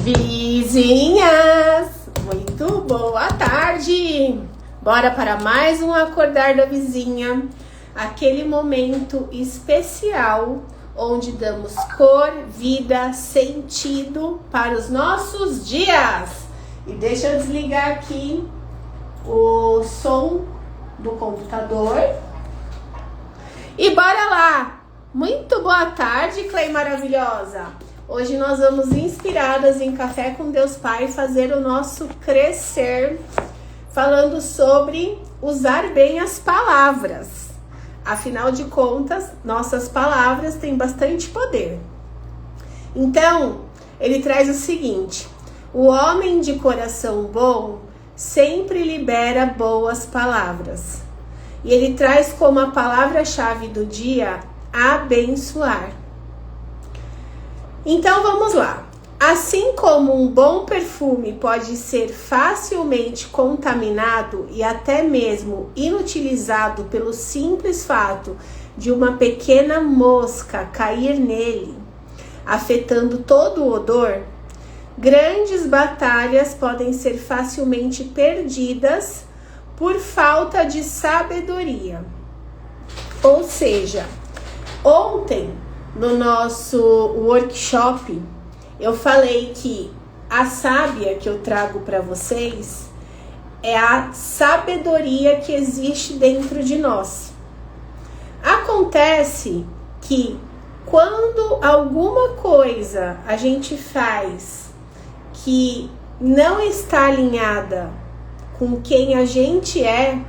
Vizinhas, muito boa tarde! Bora para mais um Acordar da Vizinha, aquele momento especial onde damos cor, vida, sentido para os nossos dias. E deixa eu desligar aqui o som do computador. E bora lá! Muito boa tarde, Clay maravilhosa! Hoje nós vamos inspiradas em Café com Deus Pai fazer o nosso crescer, falando sobre usar bem as palavras. Afinal de contas, nossas palavras têm bastante poder. Então, ele traz o seguinte: o homem de coração bom sempre libera boas palavras. E ele traz como a palavra-chave do dia, abençoar. Então vamos lá. Assim como um bom perfume pode ser facilmente contaminado e até mesmo inutilizado pelo simples fato de uma pequena mosca cair nele, afetando todo o odor, grandes batalhas podem ser facilmente perdidas por falta de sabedoria. Ou seja, ontem no nosso workshop, eu falei que a sábia que eu trago para vocês é a sabedoria que existe dentro de nós. Acontece que quando alguma coisa a gente faz que não está alinhada com quem a gente é,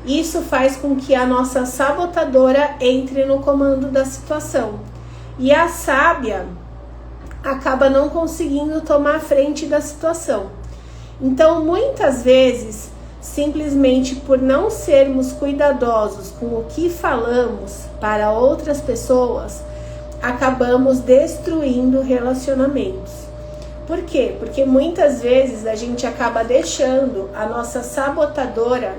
isso faz com que a nossa sabotadora entre no comando da situação. E a sábia acaba não conseguindo tomar frente da situação. Então, muitas vezes, simplesmente por não sermos cuidadosos com o que falamos para outras pessoas, acabamos destruindo relacionamentos. Por quê? Porque muitas vezes a gente acaba deixando a nossa sabotadora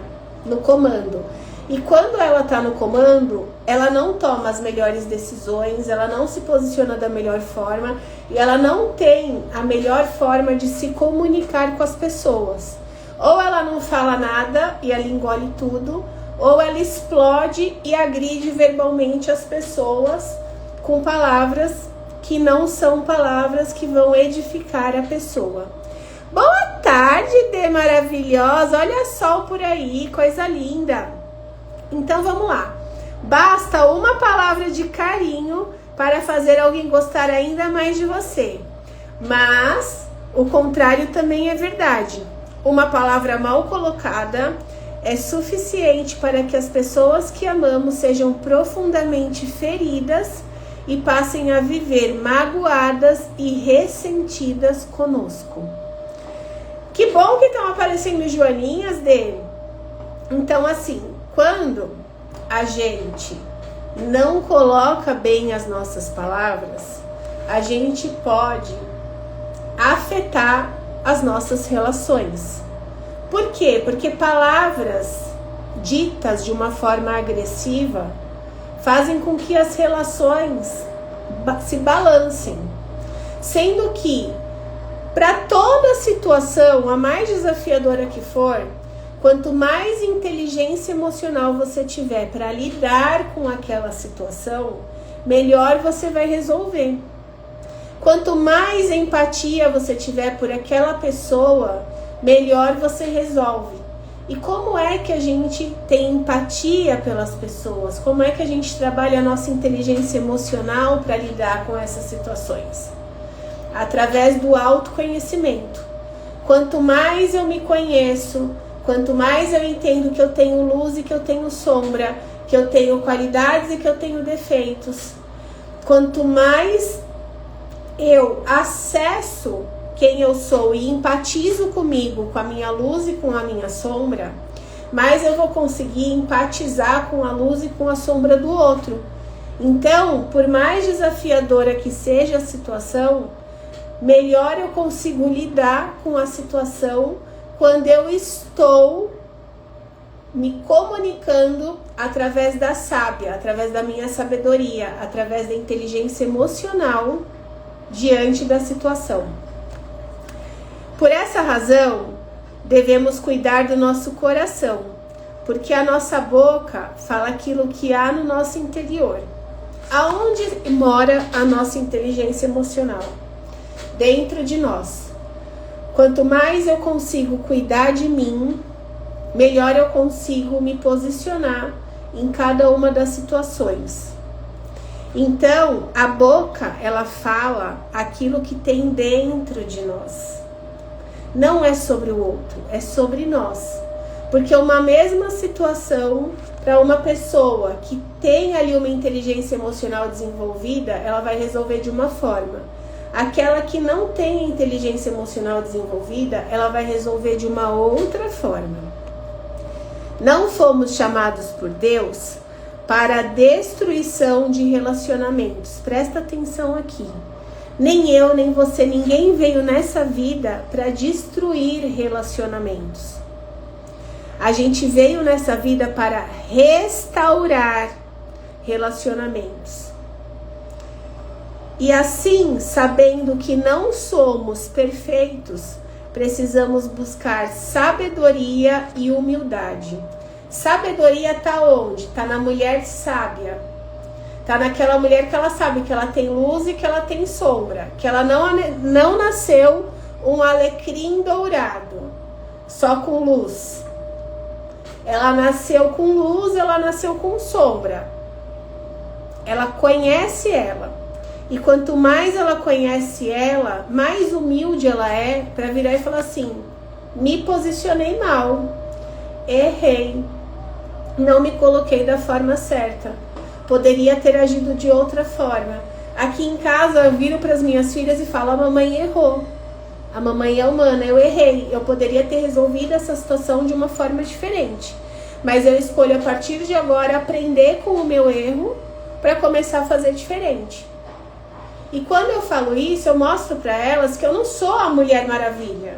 no comando. E quando ela está no comando, ela não toma as melhores decisões, ela não se posiciona da melhor forma e ela não tem a melhor forma de se comunicar com as pessoas. Ou ela não fala nada e ela engole tudo, ou ela explode e agride verbalmente as pessoas com palavras que não são palavras que vão edificar a pessoa. Boa tarde, Dê maravilhosa! Olha sol por aí, coisa linda! Então vamos lá. Basta uma palavra de carinho para fazer alguém gostar ainda mais de você. Mas o contrário também é verdade. Uma palavra mal colocada é suficiente para que as pessoas que amamos sejam profundamente feridas e passem a viver magoadas e ressentidas conosco. Que bom que estão aparecendo joaninhas dele. Então assim, quando a gente não coloca bem as nossas palavras, a gente pode afetar as nossas relações. Por quê? Porque palavras ditas de uma forma agressiva fazem com que as relações se balancem. Sendo que, para toda situação, a mais desafiadora que for, quanto mais inteligência emocional você tiver para lidar com aquela situação, melhor você vai resolver. Quanto mais empatia você tiver por aquela pessoa, melhor você resolve. E como é que a gente tem empatia pelas pessoas? Como é que a gente trabalha a nossa inteligência emocional para lidar com essas situações? Através do autoconhecimento. Quanto mais eu me conheço, quanto mais eu entendo que eu tenho luz e que eu tenho sombra, que eu tenho qualidades e que eu tenho defeitos, quanto mais eu acesso quem eu sou e empatizo comigo, com a minha luz e com a minha sombra, mais eu vou conseguir empatizar com a luz e com a sombra do outro. Então, por mais desafiadora que seja a situação, melhor eu consigo lidar com a situação quando eu estou me comunicando através da sábia, através da minha sabedoria, através da inteligência emocional diante da situação. Por essa razão, devemos cuidar do nosso coração, porque a nossa boca fala aquilo que há no nosso interior. Aonde mora a nossa inteligência emocional? Dentro de nós. Quanto mais eu consigo cuidar de mim, melhor eu consigo me posicionar em cada uma das situações. Então, a boca, ela fala aquilo que tem dentro de nós. Não é sobre o outro, é sobre nós. Porque uma mesma situação, para uma pessoa que tem ali uma inteligência emocional desenvolvida, ela vai resolver de uma forma. Aquela que não tem inteligência emocional desenvolvida, ela vai resolver de uma outra forma. Não fomos chamados por Deus para a destruição de relacionamentos. Presta atenção aqui. Nem eu, nem você, ninguém veio nessa vida para destruir relacionamentos. A gente veio nessa vida para restaurar relacionamentos. E assim, sabendo que não somos perfeitos, precisamos buscar sabedoria e humildade. Sabedoria está onde? Está na mulher sábia. Está naquela mulher que ela sabe que ela tem luz e que ela tem sombra. Que ela não nasceu um alecrim dourado, só com luz. Ela nasceu com luz, ela nasceu com sombra. Ela conhece ela. E quanto mais ela conhece ela, mais humilde ela é para virar e falar assim: me posicionei mal, errei, não me coloquei da forma certa, poderia ter agido de outra forma. Aqui em casa eu viro para as minhas filhas e falo: a mamãe errou, a mamãe é humana, eu errei, eu poderia ter resolvido essa situação de uma forma diferente, mas eu escolho a partir de agora aprender com o meu erro para começar a fazer diferente. E quando eu falo isso, eu mostro para elas que eu não sou a Mulher Maravilha,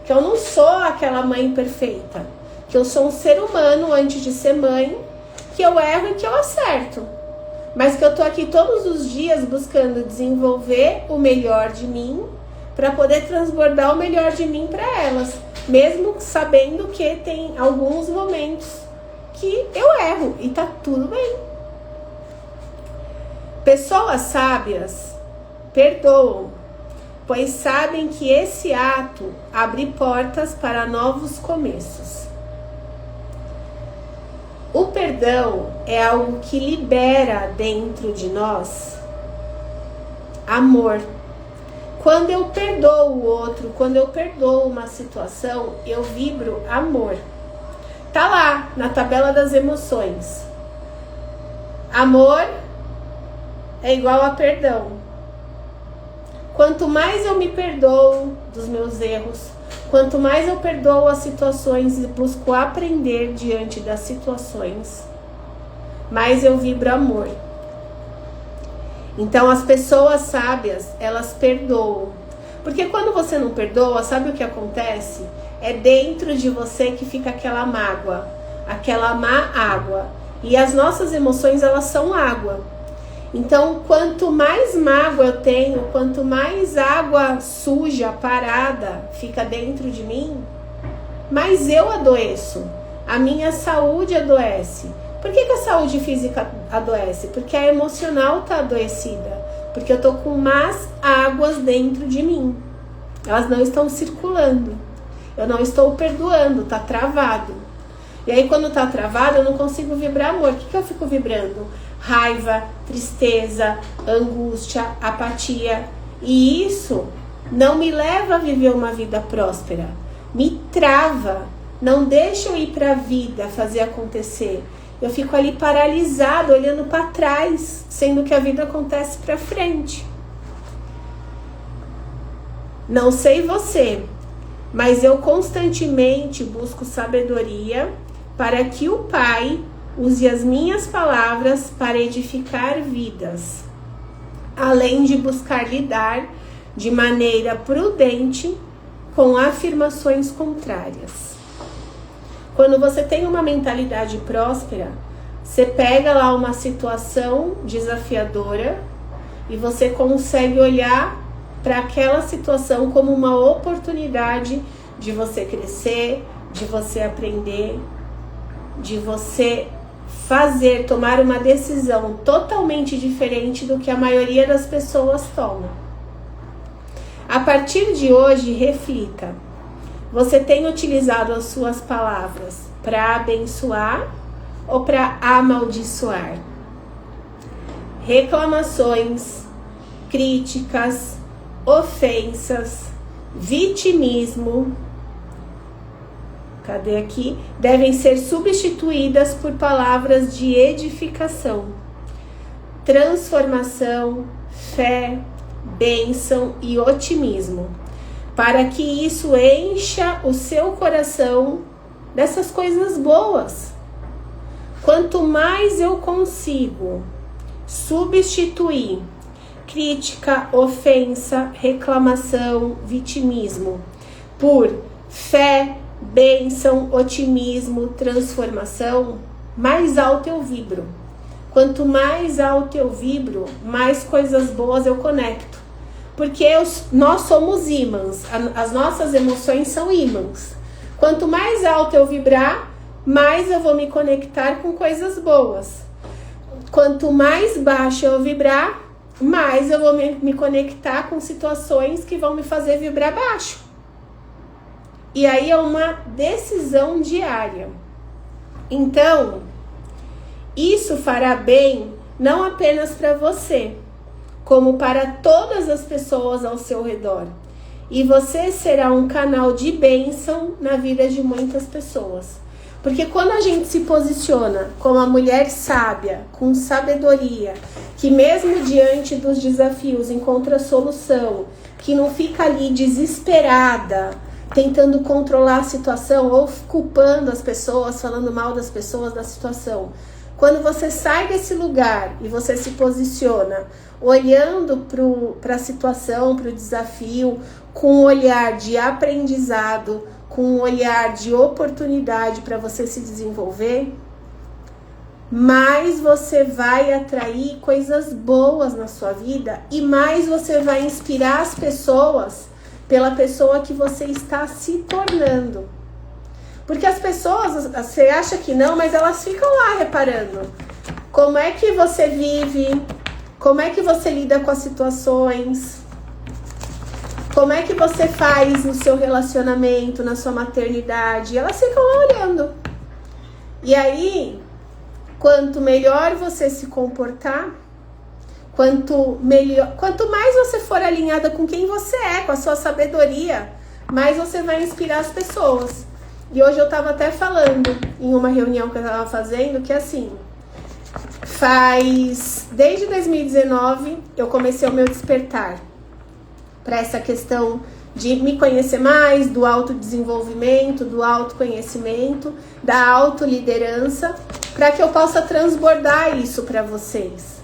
que eu não sou aquela mãe perfeita, que eu sou um ser humano antes de ser mãe, que eu erro e que eu acerto, mas que eu tô aqui todos os dias buscando desenvolver o melhor de mim para poder transbordar o melhor de mim para elas, mesmo sabendo que tem alguns momentos que eu erro e tá tudo bem. Pessoas sábias perdoam, pois sabem que esse ato abre portas para novos começos. O perdão é algo que libera dentro de nós amor. Quando eu perdoo o outro, quando eu perdoo uma situação, eu vibro amor. Tá lá na tabela das emoções. Amor é igual a perdão. Quanto mais eu me perdoo dos meus erros, quanto mais eu perdoo as situações e busco aprender diante das situações, mais eu vibro amor. Então as pessoas sábias, elas perdoam. Porque quando você não perdoa, sabe o que acontece? É dentro de você que fica aquela mágoa, aquela má água. E as nossas emoções, elas são água. Então, quanto mais mágoa eu tenho, quanto mais água suja, parada, fica dentro de mim, mais eu adoeço. A minha saúde adoece. Por que a saúde física adoece? Porque a emocional está adoecida. Porque eu estou com más águas dentro de mim. Elas não estão circulando. Eu não estou perdoando, está travado. E aí, quando está travado, eu não consigo vibrar amor. O que eu fico vibrando? Raiva, tristeza, angústia, apatia. E isso não me leva a viver uma vida próspera. Me trava. Não deixa eu ir para a vida, fazer acontecer. Eu fico ali paralisado, olhando para trás, sendo que a vida acontece para frente. Não sei você, mas eu constantemente busco sabedoria para que o Pai use as minhas palavras para edificar vidas, além de buscar lidar de maneira prudente com afirmações contrárias. Quando você tem uma mentalidade próspera, você pega lá uma situação desafiadora e você consegue olhar para aquela situação como uma oportunidade de você crescer, de você aprender, de você tomar uma decisão totalmente diferente do que a maioria das pessoas toma. A partir de hoje, reflita. Você tem utilizado as suas palavras para abençoar ou para amaldiçoar? Reclamações, críticas, ofensas, vitimismo, devem ser substituídas por palavras de edificação, transformação, fé, bênção e otimismo, para que isso encha o seu coração dessas coisas boas. Quanto mais eu consigo substituir crítica, ofensa, reclamação, vitimismo por fé, bênção, otimismo, transformação, mais alto eu vibro. Quanto mais alto eu vibro, mais coisas boas eu conecto. Porque nós somos ímãs, as nossas emoções são ímãs. Quanto mais alto eu vibrar, mais eu vou me conectar com coisas boas. Quanto mais baixo eu vibrar, mais eu vou me conectar com situações que vão me fazer vibrar baixo. E aí é uma decisão diária. Então, isso fará bem não apenas para você, como para todas as pessoas ao seu redor. E você será um canal de bênção na vida de muitas pessoas. Porque quando a gente se posiciona como a mulher sábia, com sabedoria, que mesmo diante dos desafios encontra solução, que não fica ali desesperada, tentando controlar a situação ou culpando as pessoas, falando mal das pessoas da situação. Quando você sai desse lugar e você se posiciona olhando para a situação, para o desafio, com um olhar de aprendizado, com um olhar de oportunidade para você se desenvolver, mais você vai atrair coisas boas na sua vida e mais você vai inspirar as pessoas pela pessoa que você está se tornando. Porque as pessoas, você acha que não, mas elas ficam lá reparando. Como é que você vive? Como é que você lida com as situações? Como é que você faz no seu relacionamento, na sua maternidade? Elas ficam lá olhando. E aí, quanto melhor você se comportar, quanto mais você for alinhada com quem você é, com a sua sabedoria, mais você vai inspirar as pessoas. E hoje eu estava até falando em uma reunião que eu estava fazendo, que assim, desde 2019 eu comecei o meu despertar para essa questão de me conhecer mais, do autodesenvolvimento, do autoconhecimento, da autoliderança, para que eu possa transbordar isso para vocês.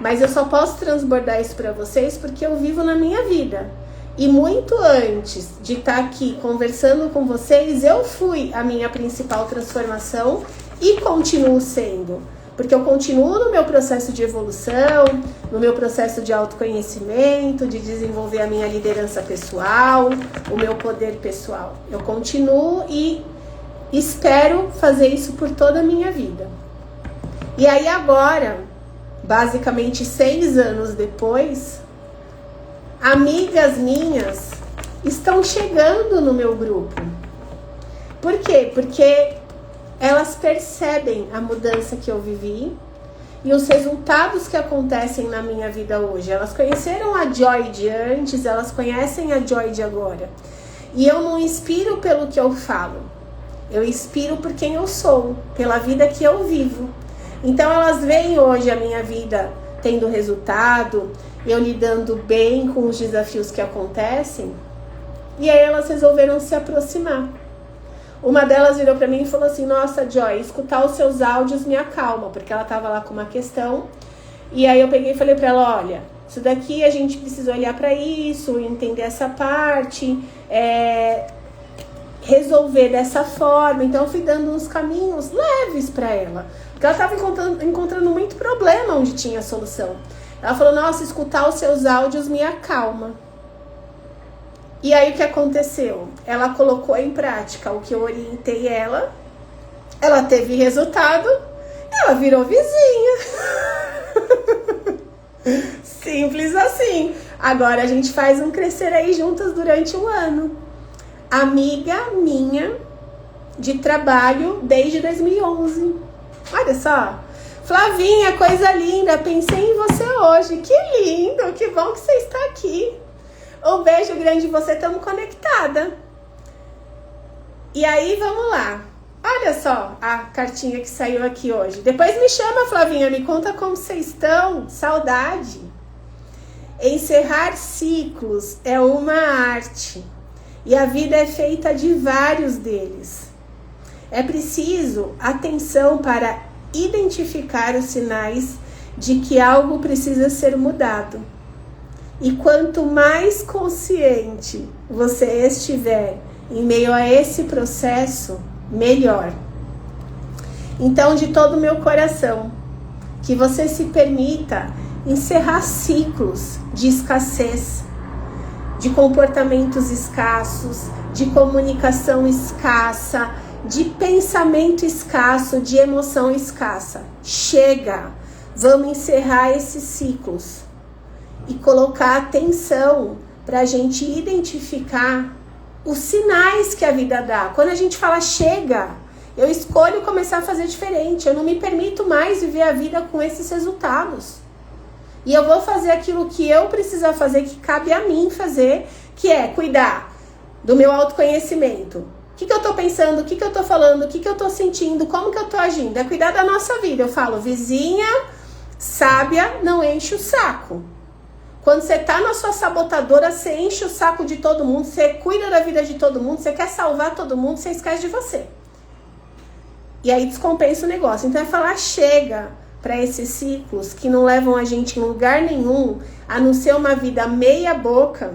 Mas eu só posso transbordar isso para vocês porque eu vivo na minha vida. E muito antes de estar aqui conversando com vocês, eu fui a minha principal transformação e continuo sendo. Porque eu continuo no meu processo de evolução, no meu processo de autoconhecimento, de desenvolver a minha liderança pessoal, o meu poder pessoal. Eu continuo e espero fazer isso por toda a minha vida. E aí agora, basicamente 6 anos depois, amigas minhas estão chegando no meu grupo. Por quê? Porque elas percebem a mudança que eu vivi e os resultados que acontecem na minha vida hoje. Elas conheceram a Joy de antes, elas conhecem a Joy de agora. E eu não inspiro pelo que eu falo, eu inspiro por quem eu sou, pela vida que eu vivo. Então elas veem hoje a minha vida tendo resultado, eu lidando bem com os desafios que acontecem, e aí elas resolveram se aproximar. Uma delas virou pra mim e falou assim: nossa, Joy, escutar os seus áudios me acalma, porque ela tava lá com uma questão, e aí eu peguei e falei pra ela: olha, isso daqui a gente precisa olhar pra isso, entender essa parte, resolver dessa forma. Então eu fui dando uns caminhos leves pra ela, porque ela tava encontrando muito problema onde tinha solução. Ela falou: nossa, escutar os seus áudios me acalma. E aí o que aconteceu? Ela colocou em prática o que eu orientei ela teve resultado, ela virou vizinha. Simples assim. Agora a gente faz um crescer aí juntas durante um ano. Amiga minha de trabalho desde 2011. Olha só. Flavinha, coisa linda, pensei em você hoje. Que lindo, que bom que você está aqui. Um beijo grande em você, estamos conectada. E aí, vamos lá. Olha só a cartinha que saiu aqui hoje. Depois me chama, Flavinha, me conta como vocês estão. Saudade. Encerrar ciclos é uma arte. E a vida é feita de vários deles. É preciso atenção para identificar os sinais de que algo precisa ser mudado. E quanto mais consciente você estiver em meio a esse processo, melhor. Então, de todo o meu coração, que você se permita encerrar ciclos de escassez, de comportamentos escassos, de comunicação escassa, de pensamento escasso, de emoção escassa. Chega! Vamos encerrar esses ciclos e colocar atenção para a gente identificar os sinais que a vida dá. Quando a gente fala chega, eu escolho começar a fazer diferente. Eu não me permito mais viver a vida com esses resultados. E eu vou fazer aquilo que eu preciso fazer, que cabe a mim fazer, que é cuidar do meu autoconhecimento. O que eu tô pensando, o que eu tô falando, o que eu tô sentindo, como que eu tô agindo. É cuidar da nossa vida. Eu falo, vizinha sábia não enche o saco. Quando você tá na sua sabotadora, você enche o saco de todo mundo, você cuida da vida de todo mundo, você quer salvar todo mundo, você esquece de você. E aí descompensa o negócio. Então é falar chega para esses ciclos que não levam a gente em lugar nenhum, a não ser uma vida meia boca,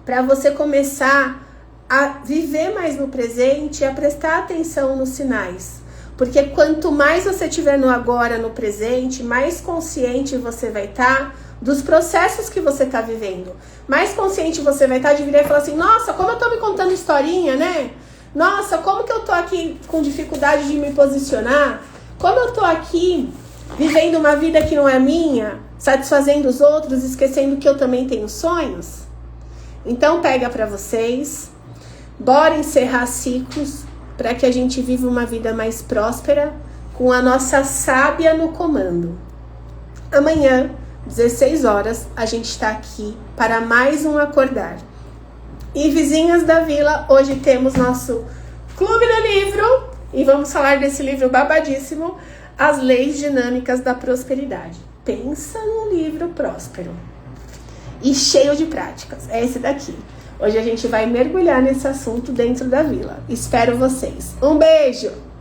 para você começar a viver mais no presente e a prestar atenção nos sinais. Porque quanto mais você estiver no agora, no presente, mais consciente você vai estar dos processos que você está vivendo. Mais consciente você vai estar de virar e falar assim, nossa, como eu tô me contando historinha, né? Nossa, como que eu tô aqui com dificuldade de me posicionar? Como eu tô aqui vivendo uma vida que não é minha, satisfazendo os outros, esquecendo que eu também tenho sonhos? Então pega para vocês, bora encerrar ciclos para que a gente viva uma vida mais próspera com a nossa sábia no comando. Amanhã, 16 horas, a gente está aqui para mais um Acordar. E vizinhas da vila, hoje temos nosso Clube do Livro e vamos falar desse livro babadíssimo, As Leis Dinâmicas da Prosperidade. Pensa num livro próspero e cheio de práticas. É esse daqui. Hoje a gente vai mergulhar nesse assunto dentro da vila. Espero vocês. Um beijo!